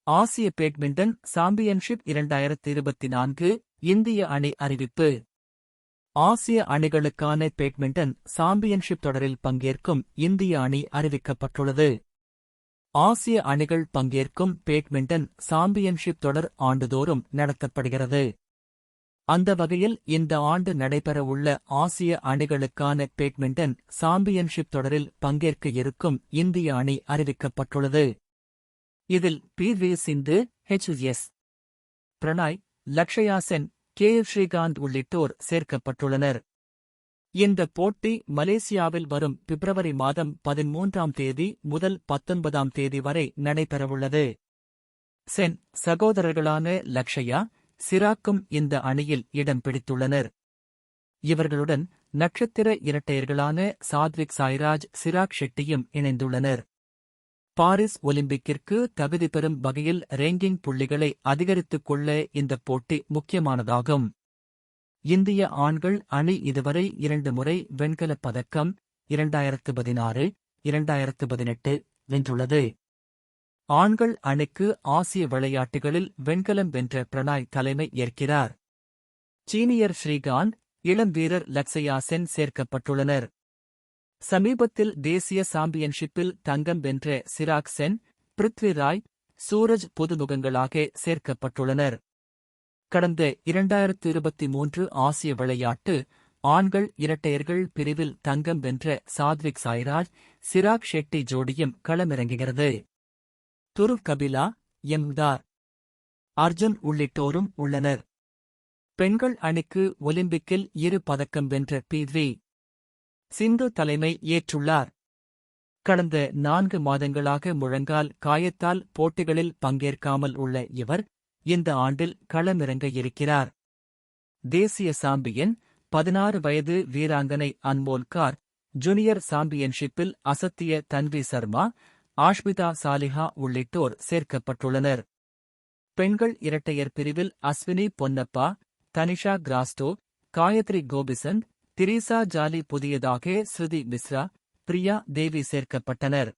ஆசிய badminton championship 2024 இந்திய அணி அறிவிப்பு. ஆசிய அணிகளுக்கான பேட்மிண்டன் சாம்பியன்ஷிப் தொடரில் பங்கேற்கும் இந்திய அணி அறிவிக்கப்பட்டுள்ளது. ஆசிய அணிகள் பங்கேற்கும் பேட்மிண்டன் சாம்பியன்ஷிப் தொடர் ஆண்டுதோறும் நடத்தப்படுகிறது. அந்த வகையில் இந்த ஆண்டு நடைபெறவுள்ள ஆசிய அணிகளுக்கான பேட்மிண்டன் சாம்பியன்ஷிப் தொடரில் பங்கேற்க இருக்கும் இந்திய அணி அறிவிக்கப்பட்டுள்ளது. இதில் பி.வி. சிந்து, எச்.எஸ். பிரணாய், லக்ஷயா சென், கே.எல். ஸ்ரீகாந்த் உள்ளிட்டோர் சேர்க்கப்பட்டுள்ளனர். இந்த போட்டி மலேசியாவில் வரும் பிப்ரவரி மாதம் 13ஆம் தேதி முதல் 19ஆம் தேதி வரை நடைபெறவுள்ளது. சென் சகோதரர்களான லக்ஷயா, சிராக்கும் இந்த அணியில் இடம் பிடித்துள்ளனர். இவர்களுடன் நட்சத்திர இரட்டையர்களான சாத்விக் சாய்ராஜ், சிராக் ஷெட்டியும் இணைந்துள்ளனர். பாரிஸ் ஒலிம்பிக்கிற்கு தகுதி பெறும் வகையில் ரேங்கிங் புள்ளிகளை அதிகரித்துக் கொள்ள இந்த போட்டி முக்கியமானதாகும். இந்திய ஆண்கள் அணி இதுவரை 2 முறை வெண்கலப் பதக்கம் 2016, 2018 வென்றுள்ளது. ஆண்கள் அணிக்கு ஆசிய விளையாட்டுகளில் வெண்கலம் வென்ற பிரணாய் தலைமை ஏற்கிறார். சீனியர் ஸ்ரீகாந்த், இளம் வீரர் லக்ஷயா சென் சேர்க்கப்பட்டுள்ளனர். சமீபத்தில் தேசிய சாம்பியன்ஷிப்பில் தங்கம் வென்ற சிராக் சென், பிருத்வி ராய், சூரஜ் புதுமுகங்களாக சேர்க்கப்பட்டுள்ளனர். கடந்த 2023 ஆசிய விளையாட்டு ஆண்கள் இரட்டையர்கள் பிரிவில் தங்கம் வென்ற சாத்விக் சாய்ராஜ், சிராக் ஷெட்டி ஜோடியும் களமிறங்குகிறது. துருவ் கபிலா, எம்.தார். அர்ஜுன் உள்ளிட்டோரும் உள்ளனர். பெண்கள் அணிக்கு ஒலிம்பிக்கில் 2 பதக்கம் வென்ற பி.வி. சிந்து தலைமை ஏற்றுள்ளார். கடந்த 4 மாதங்களாக முழங்கால் காயத்தால் போட்டிகளில் பங்கேற்காமல் உள்ள இவர் இந்த ஆண்டில் களமிறங்க இருக்கிறார். தேசிய சாம்பியன் 16 வயது வீராங்கனை அன்மோல் கார், ஜூனியர் சாம்பியன்ஷிப்பில் அசத்திய தன்வி சர்மா, ஆஷ்மிதா சாலிஹா உள்ளிட்டோர் சேர்க்கப்பட்டுள்ளனர். பெண்கள் இரட்டையர் பிரிவில் அஸ்வினி பொன்னப்பா, தனிஷா கிராஸ்டோ, காயத்ரி கோபிசந்த், திரீசா ஜாலி புதியதாக ஸ்ருதி மிஸ்ரா, பிரியா தேவி சேர்க்கப்பட்டனர்.